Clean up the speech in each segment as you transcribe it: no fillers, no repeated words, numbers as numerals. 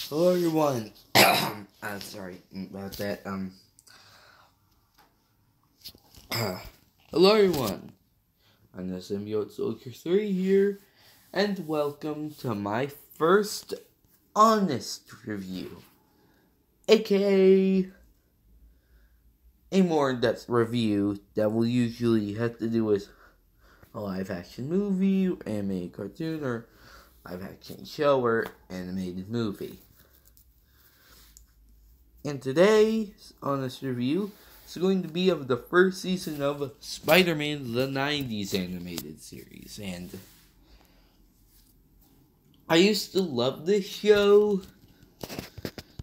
Hello everyone. Sorry about that. Hello everyone. I'm the Symbiote Soldier 3 here, and welcome to my first honest review, aka a more in-depth review that will usually have to do with a live-action movie, animated cartoon, or live-action show, or animated movie. And today's honest review is going to be of the first season of SpiderMan, the 90s animated series. And I used to love this show.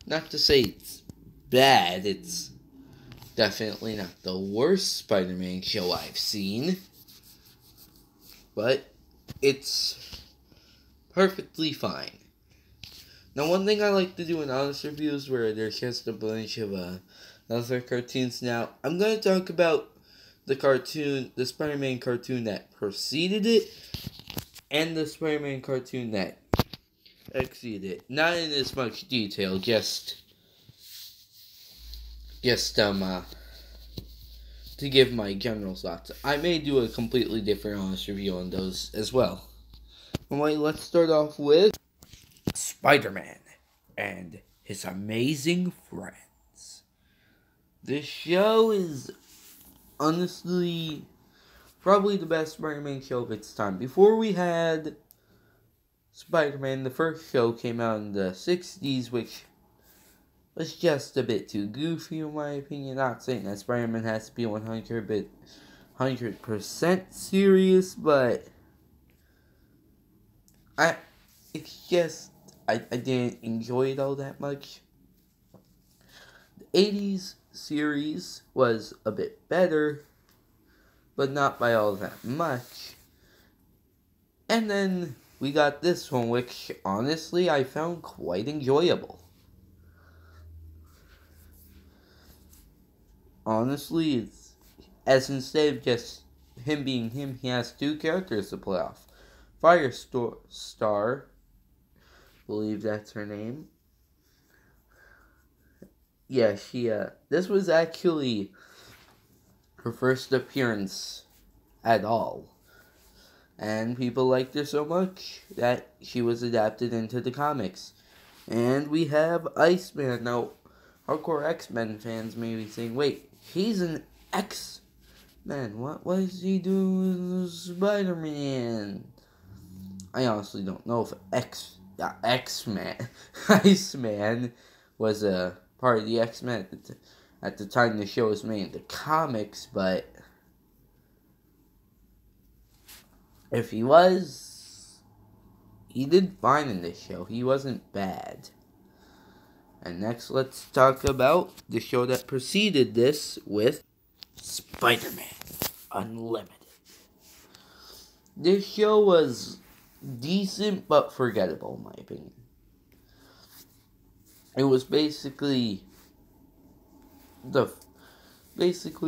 Not to say it's bad, it's definitely not the worst Spider-Man show I've seen. But it's perfectly fine. Now, one thing I like to do in honest reviews where there's just a bunch of other cartoons. Now, I'm going to talk about the Spider-Man cartoon that preceded it, and the Spider-Man cartoon that exceeded it. Not in as much detail, just to give my general thoughts. I may do a completely different honest review on those as well. Anyway, let's start off with Spider-Man and his amazing friends. This show is honestly probably the best Spider-Man show of its time. Before we had Spider-Man, the first show came out in the 60s, which was just a bit too goofy in my opinion. Not saying that Spider-Man has to be 100% serious, but it's just I didn't enjoy it all that much. The 80s series was a bit better, but not by all that much. And then we got this one, which honestly I found quite enjoyable. Honestly, it's as instead of just him being him, he has two characters to play off. Firestar, believe that's her name. Yeah, this was actually her first appearance at all. And people liked her so much that she was adapted into the comics. And we have Iceman. Now, hardcore X-Men fans may be saying, wait, he's an X-Men. What is he doing with Spider-Man? I honestly don't know if Iceman was a part of the X-Men at the time the show was made in the comics, but if he was, he did fine in this show. He wasn't bad. And next, let's talk about the show that preceded this with Spider-Man Unlimited. This show was decent but forgettable, in my opinion. It was basically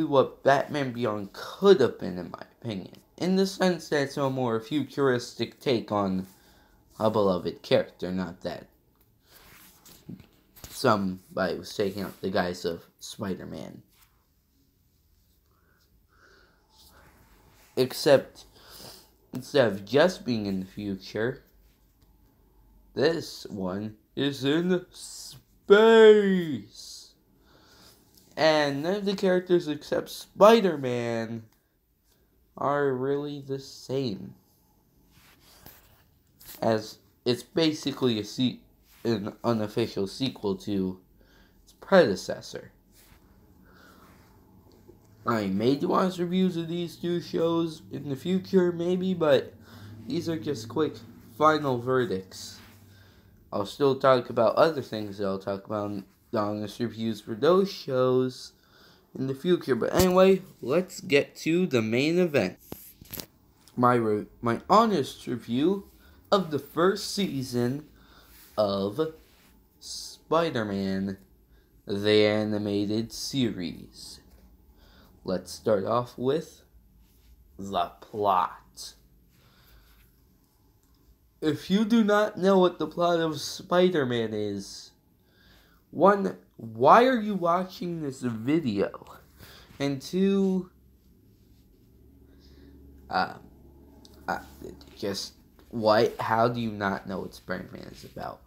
what Batman Beyond could have been, in my opinion. In the sense that it's a more futuristic take on a beloved character, not that somebody was taking out the guise of Spider-Man. Except, instead of just being in the future, this one is in space. And none of the characters except Spider-Man are really the same. As it's basically an unofficial sequel to its predecessor. I may do honest reviews of these two shows in the future, maybe, but these are just quick final verdicts. I'll still talk about other things that I'll talk about in the honest reviews for those shows in the future. But anyway, let's get to the main event. My honest review of the first season of Spider-Man, the animated series. Let's start off with the plot. If you do not know what the plot of Spider-Man is, one, why are you watching this video? And two, uh, just what? How do you not know what Spider-Man is about?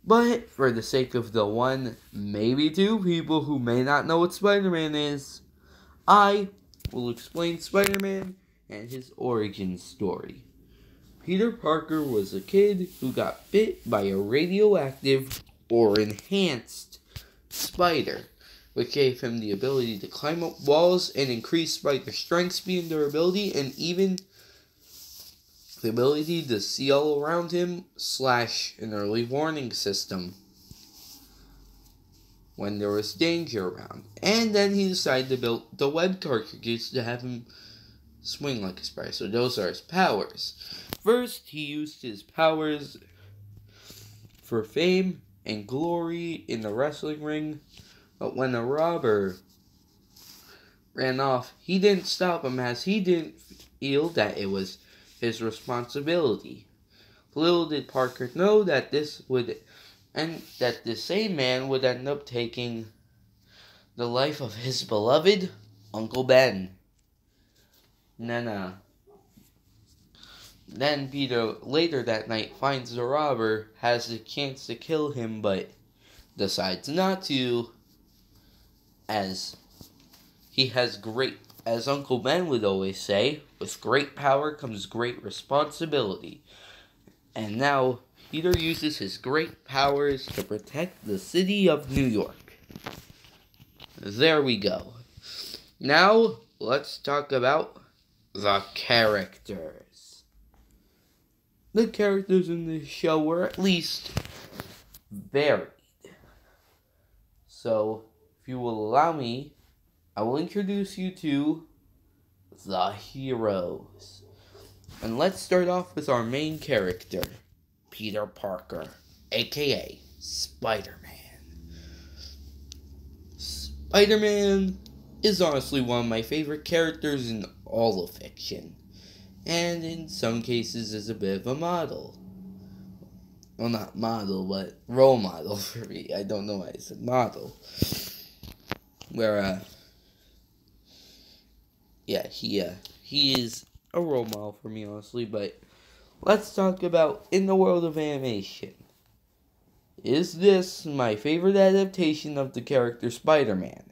But for the sake of the one, maybe two people who may not know what Spider-Man is, I will explain Spider-Man and his origin story. Peter Parker was a kid who got bit by a radioactive or enhanced spider, which gave him the ability to climb up walls and increase spider strength, speed, and durability, and even the ability to see all around him / an early warning system when there was danger around. And then he decided to build the web cartridges to have him swing like a spider. So those are his powers. First, he used his powers for fame and glory in the wrestling ring. But when a robber ran off, he didn't stop him, as he didn't feel that it was his responsibility. Little did Parker know that this same man would end up taking the life of his beloved Uncle Ben. Then Peter, later that night, finds the robber, has the chance to kill him, but decides not to, as he has as Uncle Ben would always say, with great power comes great responsibility. And now Peter uses his great powers to protect the city of New York. There we go. Now, let's talk about the characters. The characters in this show were at least varied. So, if you will allow me, I will introduce you to the heroes. And let's start off with our main character, Peter Parker, aka SpiderMan. SpiderMan is honestly one of my favorite characters in all of fiction, and in some cases is a bit of a model. Well, not model, but role model for me. I don't know why I said model. Where, he is a role model for me, honestly. But let's talk about in the world of animation. Is this my favorite adaptation of the character Spider-Man?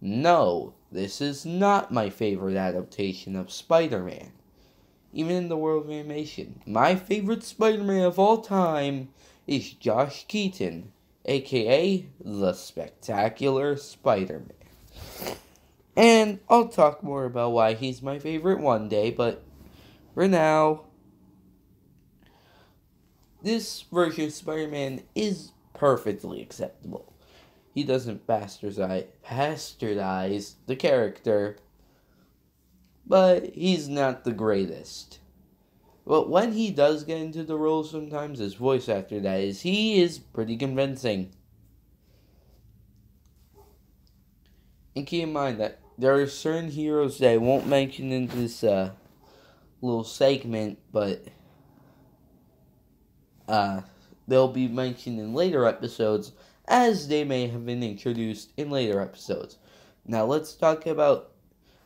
No, this is not my favorite adaptation of Spider-Man. Even in the world of animation, my favorite Spider-Man of all time is Josh Keaton, aka the Spectacular Spider-Man. And I'll talk more about why he's my favorite one day, but for now, this version of Spider-Man is perfectly acceptable. He doesn't bastardize the character, but he's not the greatest. But when he does get into the role sometimes, his voice actor he is pretty convincing. And keep in mind that there are certain heroes that I won't mention in this little segment, but they'll be mentioned in later episodes, as they may have been introduced in later episodes. Now let's talk about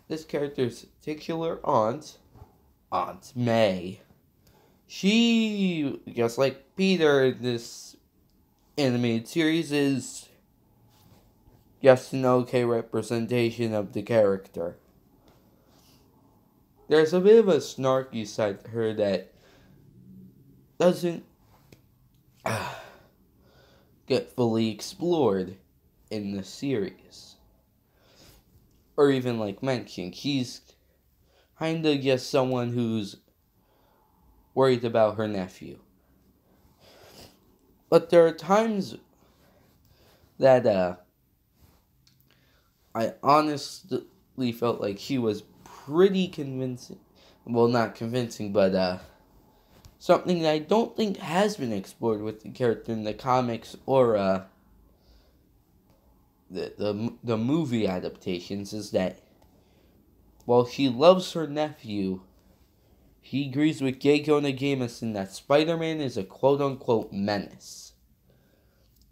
this character's titular aunt, Aunt May. She, just like Peter in this animated series, is just an okay representation of the character. There's a bit of a snarky side to her that doesn't get fully explored in the series. Or even mentioned, she's kinda just someone who's worried about her nephew. But there are times that I honestly felt like she was pretty convincing. Well, not convincing, but something that I don't think has been explored with the character in the comics or the movie adaptations, is that while she loves her nephew, he agrees with J. Jonah Jameson that Spider-Man is a quote-unquote menace,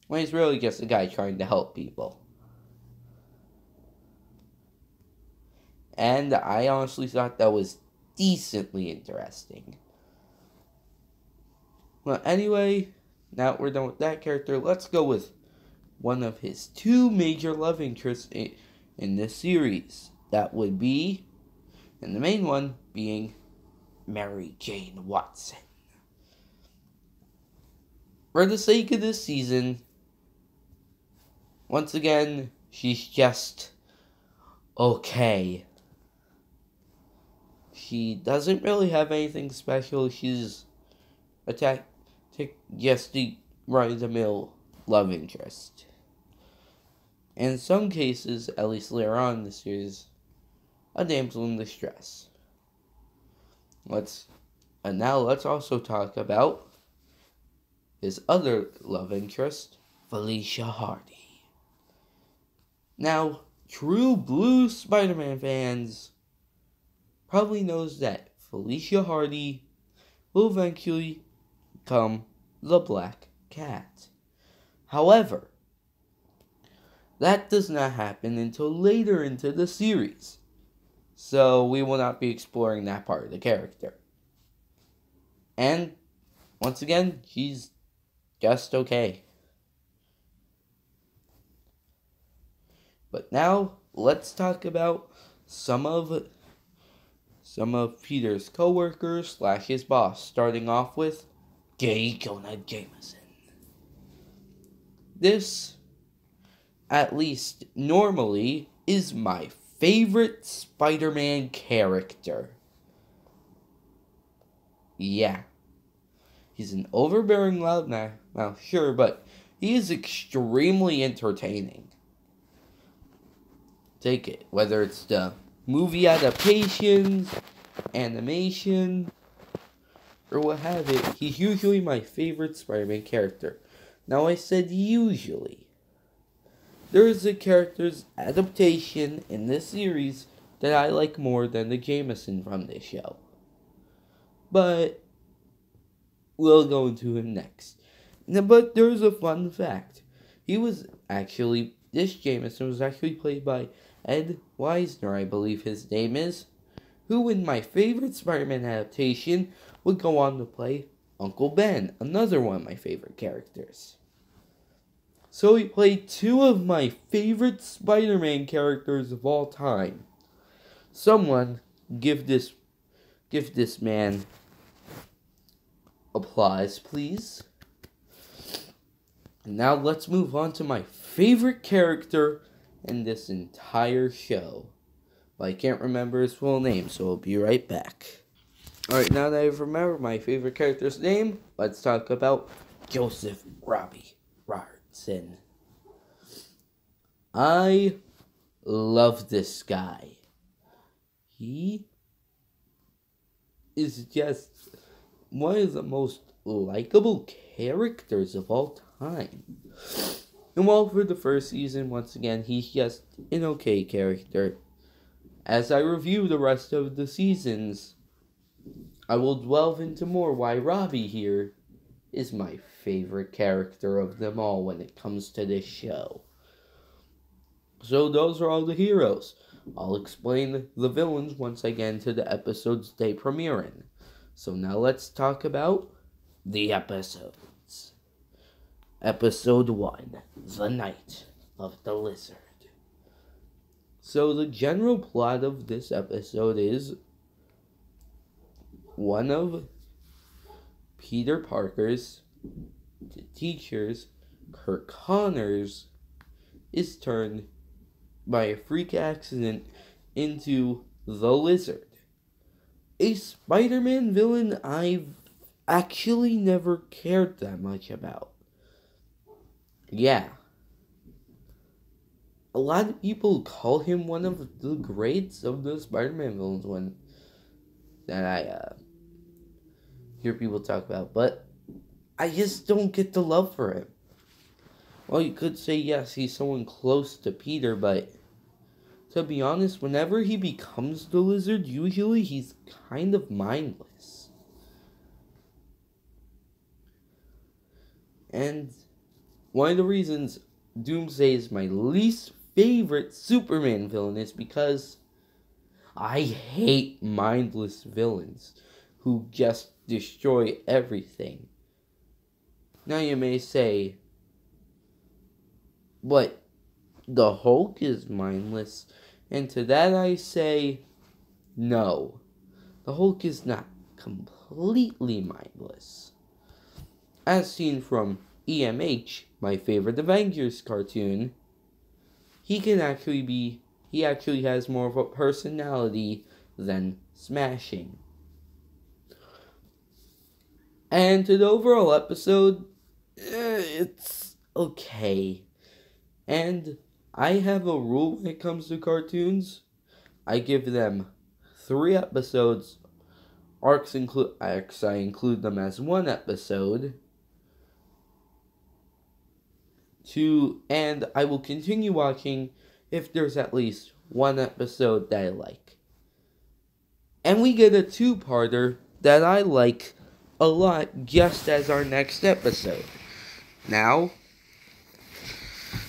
when he's really just a guy trying to help people. And I honestly thought that was decently interesting. Well, anyway, now we're done with that character, let's go with one of his two major love interests in this series. That would be, and the main one being Mary Jane Watson. For the sake of this season, once again, she's just okay. She doesn't really have anything special. She's just the run-of-the-mill love interest. In some cases, at least later on in the series, a damsel in distress. Now let's also talk about his other love interest, Felicia Hardy. Now, true blue Spider-Man fans probably knows that Felicia Hardy will eventually become the Black Cat. However, that does not happen until later into the series, so we will not be exploring that part of the character. And, once again, she's just okay. But now, let's talk about some of Peter's co-workers / his boss, starting off with J. Jonah Jameson. This, at least normally, is my favorite Spider-Man character. Yeah. He's an overbearing loudmouth, sure, but he is extremely entertaining. Take it, whether it's the movie adaptations, animation, or what have it, he's usually my favorite Spider-Man character. Now, I said usually. There is a character's adaptation in this series that I like more than the Jameson from this show. But we'll go into him next. But there's a fun fact. This Jameson was actually played by Ed Weisner, I believe his name is, who in my favorite Spider-Man adaptation would go on to play Uncle Ben, another one of my favorite characters. So he played two of my favorite Spider-Man characters of all time. Someone give this man applause, please. And now let's move on to my favorite character in this entire show. But I can't remember his full name, so I'll be right back. Alright, now that I remember my favorite character's name, let's talk about Joseph Robertson. I love this guy. He is just one of the most likable characters of all time. And while for the first season, once again, he's just an okay character. As I review the rest of the seasons, I will delve into more why Robbie here is my favorite character of them all when it comes to this show. So those are all the heroes. I'll explain the villains once I get into the episodes they premiere in. So now let's talk about the episodes. Episode 1, The Night of the Lizard. So the general plot of this episode is one of Peter Parker's teachers, Kirk Connors, is turned by a freak accident into the Lizard. A Spider-Man villain I've actually never cared that much about. Yeah. A lot of people call him one of the greats of the Spider-Man villains that I hear people talk about, but I just don't get the love for him. Well, you could say, yes, he's someone close to Peter, but to be honest, whenever he becomes the Lizard, usually he's kind of mindless. And one of the reasons Doomsday is my least favorite Superman villain is because I hate mindless villains who just destroy everything. Now you may say, but the Hulk is mindless. And to that I say, no. The Hulk is not completely mindless. As seen from EMH, my favorite Avengers cartoon, he actually has more of a personality than Smashing. And to the overall episode, it's okay. And I have a rule when it comes to cartoons. I give them 3 episodes. Arcs, I include them as 1 episode. And I will continue watching if there's at least 1 episode that I like. And we get a 2-parter that I like a lot just as our next episode. Now,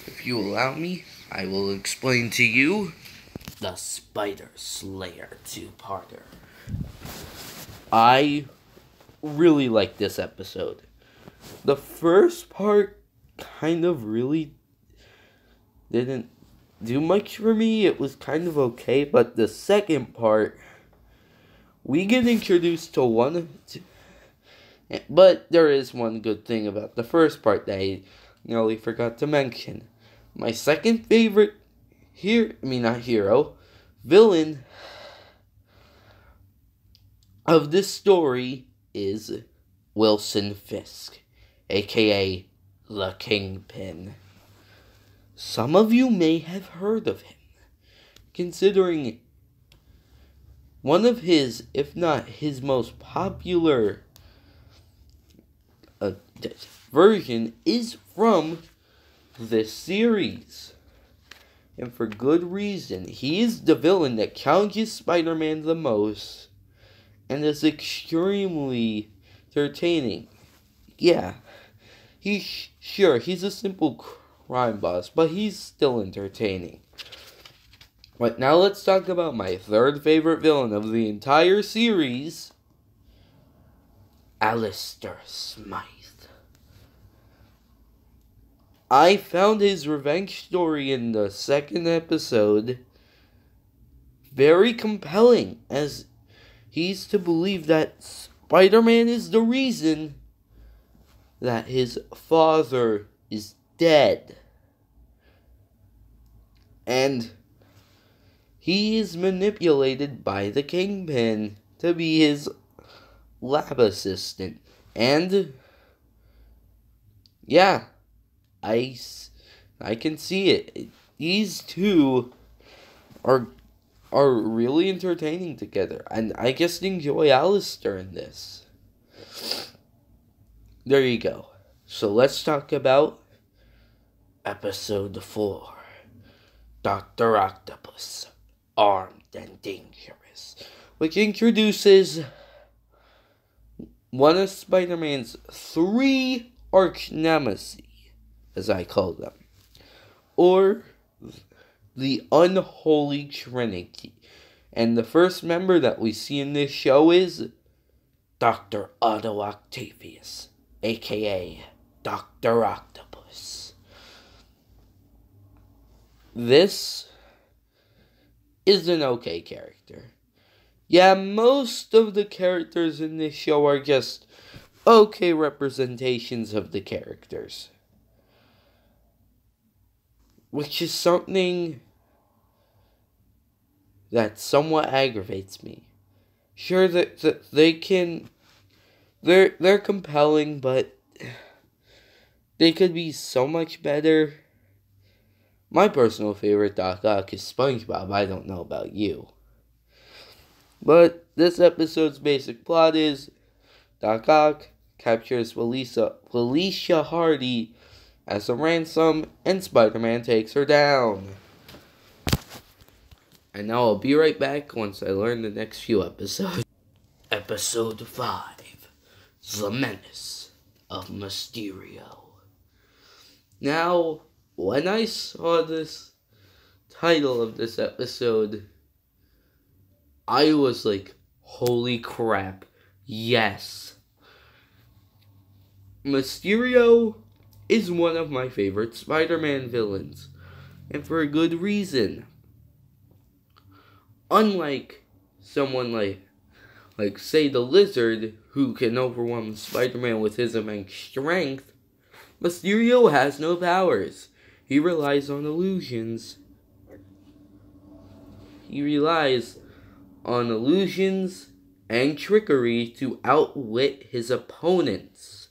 if you allow me, I will explain to you the Spider Slayer 2-parter. I really like this episode. The first part kind of really didn't do much for me. It was kind of okay, but the second part, we get introduced to but there is one good thing about the first part that I nearly forgot to mention. My second favorite villain of this story is Wilson Fisk, aka the Kingpin. Some of you may have heard of him, considering one of his, if not his most popular version is from this series. And for good reason. He is the villain that challenges Spider-Man the most and is extremely entertaining. Yeah, he's a simple crime boss, but he's still entertaining. But now let's talk about my third favorite villain of the entire series, Alistair Smythe. I found his revenge story in the second episode very compelling, as he's to believe that Spider-Man is the reason that his father is dead. And he is manipulated by the Kingpin to be his lab assistant. And yeah, I can see it. These two are really entertaining together, and I just enjoy Alistair in this. There you go. So let's talk about episode 4, Dr. Octopus, Armed and Dangerous, which introduces one of Spider-Man's 3 arch nemesis, as I call them, or the Unholy Trinity. And the first member that we see in this show is Dr. Otto Octavius, aka Dr. Octopus. This is an okay character. Yeah, most of the characters in this show are just okay representations of the characters, which is something that somewhat aggravates me. Sure, that they're compelling, but they could be so much better. My personal favorite Doc Ock is SpongeBob. I don't know about you. But this episode's basic plot is Doc Ock captures Felicia Hardy as a ransom, and Spider-Man takes her down. And now I'll be right back once I learn the next few episodes. Episode 5, The Menace of Mysterio. Now, when I saw this title of this episode, I was like, holy crap, yes. Mysterio is one of my favorite Spider-Man villains, and for a good reason. Unlike someone like say the Lizard, who can overwhelm Spider-Man with his immense strength, Mysterio has no powers. He relies on illusions. He relies on illusions and trickery to outwit his opponents.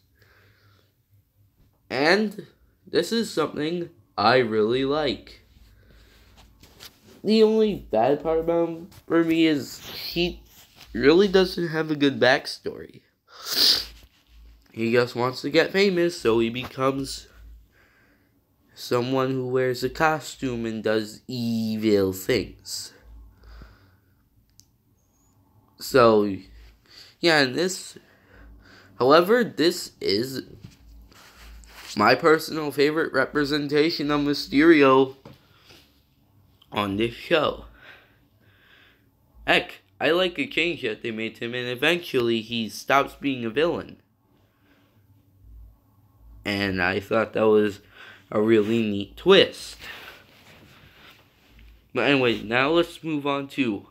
And this is something I really like. The only bad part about him for me is he really doesn't have a good backstory. He just wants to get famous, so he becomes someone who wears a costume and does evil things. So, yeah, and however, this is my personal favorite representation of Mysterio on this show. Heck, I like a change that they made to him, and eventually he stops being a villain. And I thought that was a really neat twist. But anyway, now let's move on to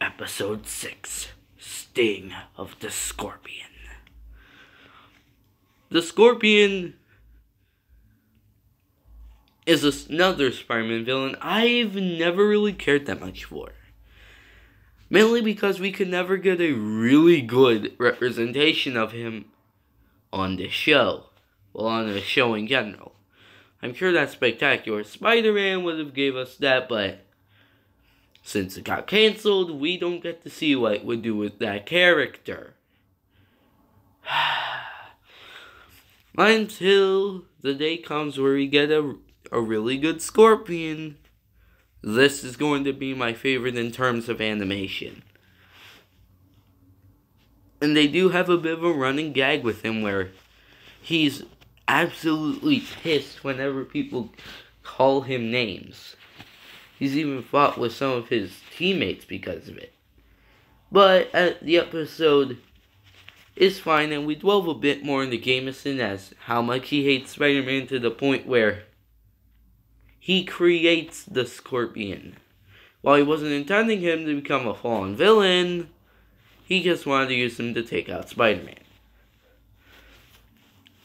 Episode 6, Sting of the Scorpion. The Scorpion is another Spider-Man villain I've never really cared that much for. Mainly because we could never get a really good representation of him on this show. Well, on the show in general. I'm sure that Spectacular Spider-Man would have gave us that, but since it got cancelled, we don't get to see what it would do with that character. Until the day comes where we get a really good Scorpion. This is going to be my favorite in terms of animation. And they do have a bit of a running gag with him where he's absolutely pissed whenever people call him names. He's even fought with some of his teammates because of it. But the episode is fine, and we delve a bit more into Jameson as how much he hates Spider-Man to the point where he creates the Scorpion. While he wasn't intending him to become a fallen villain, he just wanted to use him to take out Spider-Man.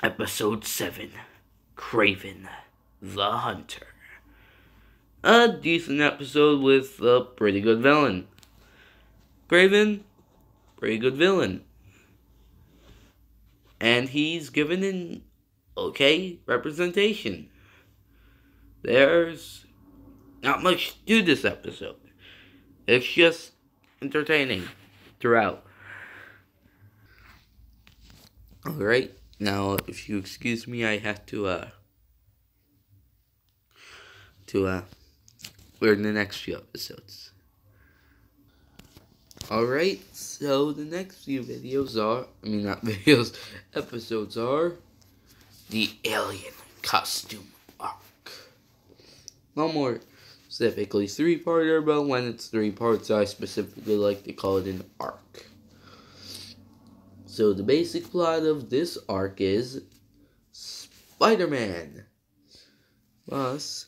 Episode 7, Kraven the Hunter. A decent episode with a pretty good villain. Kraven, pretty good villain. And he's given an okay representation. There's not much to this episode. It's just entertaining throughout. Alright, now if you excuse me, I have to learn the next few episodes. Alright, so the next few videos are, episodes are the Alien Costume Arc. No more specifically 3-parter, but when it's 3 parts, I specifically like to call it an arc. So the basic plot of this arc is Spider-Man plus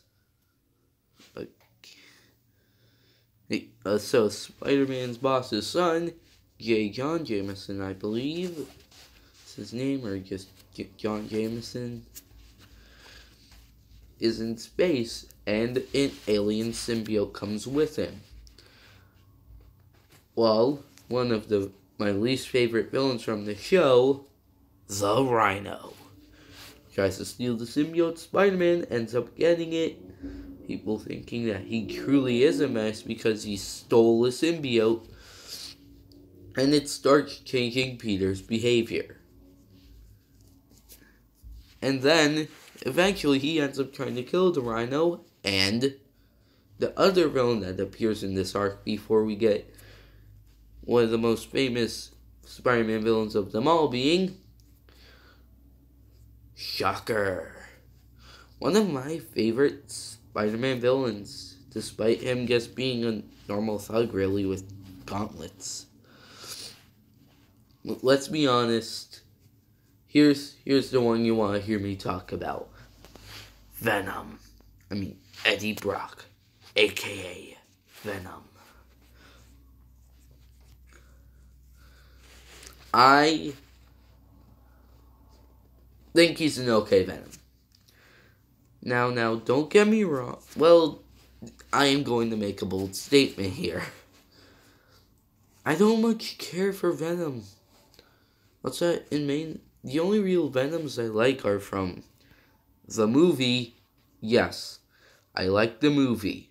so Spider-Man's boss's son, J. Jonah Jameson, I believe is his name, or just John Jameson, is in space, and an alien symbiote comes with him. Well, one of my least favorite villains from the show, the Rhino, tries to steal the symbiote. Spider-Man ends up getting it. People thinking that he truly is a mess because he stole a symbiote, and it starts changing Peter's behavior. And then, eventually, he ends up trying to kill the Rhino, and the other villain that appears in this arc before we get one of the most famous Spider-Man villains of them all being Shocker. One of my favorite Spider-Man villains, despite him just being a normal thug really with gauntlets. Let's be honest. Here's the one you want to hear me talk about. Venom. Eddie Brock, aka Venom. I think he's an okay Venom. Now, don't get me wrong. Well, I am going to make a bold statement here. I don't much care for Venom. The only real Venoms I like are from the movie. Yes, I like the movie.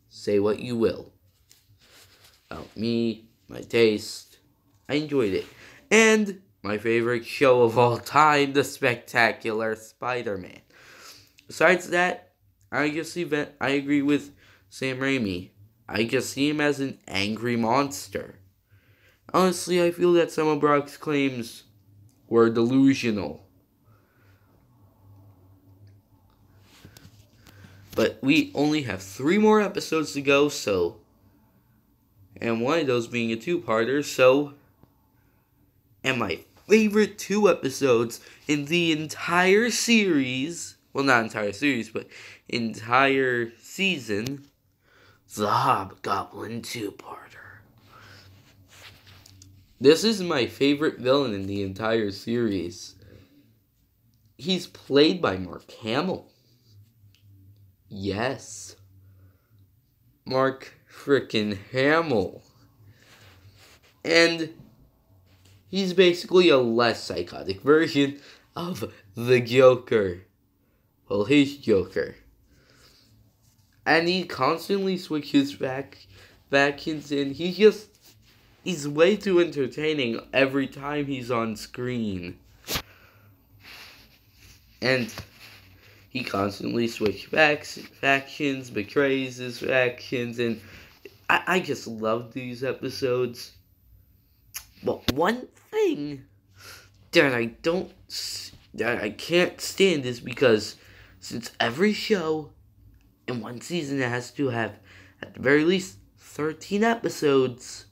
Say what you will. About me, my taste, I enjoyed it. And my favorite show of all time, The Spectacular Spider-Man. Besides that, I agree with Sam Raimi. I just see him as an angry monster. Honestly, I feel that some of Brock's claims were delusional. But we only have 3 more episodes to go, and one of those being a 2-parter, and my favorite 2 episodes in the entire series, well, not entire series, but entire season, the Hobgoblin 2-parter. This is my favorite villain in the entire series. He's played by Mark Hamill. Yes. Mark frickin' Hamill. And he's basically a less psychotic version of the Joker. Well, his Joker. And he constantly switches factions, and he's way too entertaining every time he's on screen. And he constantly switches factions, betrays his factions, and I just love these episodes. But one thing that I can't stand is because since every show in one season has to have at the very least 13 episodes,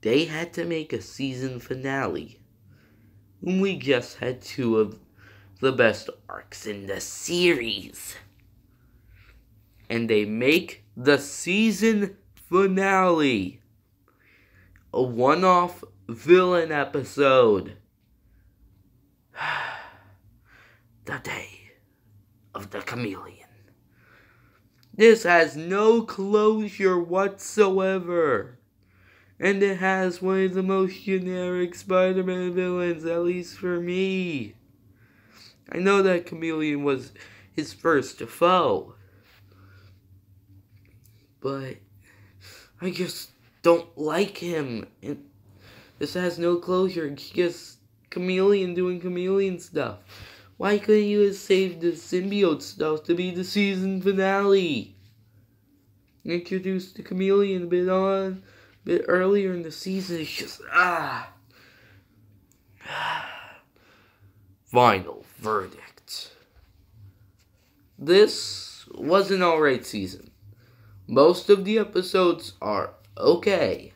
they had to make a season finale. And we just had 2 of the best arcs in the series. And they make the season finale a one-off villain episode. The Day of the Chameleon. This has no closure whatsoever. And it has one of the most generic Spider-Man villains, at least for me. I know that Chameleon was his first foe, but I just don't like him. And this has no closure. It's just Chameleon doing Chameleon stuff. Why couldn't you have saved the symbiote stuff to be the season finale? Introduce the Chameleon a bit earlier in the season. It's just Final verdict. This was an alright season. Most of the episodes are okay,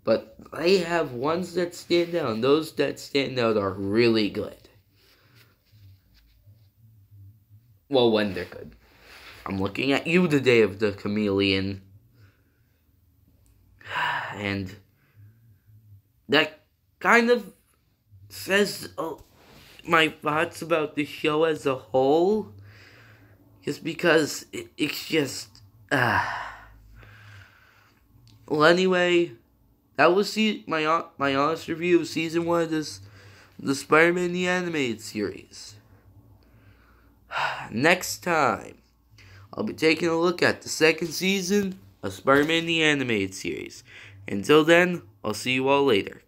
but they have ones that stand out, and those that stand out are really good. Well, when they're good. I'm looking at you, the Day of the Chameleon. And that kind of says my thoughts about the show as a whole. Just because it's just... Well, anyway, that was my honest review of Season 1 of the Spider-Man the Animated Series. Next time, I'll be taking a look at the 2nd season of Spider-Man the Animated Series. Until then, I'll see you all later.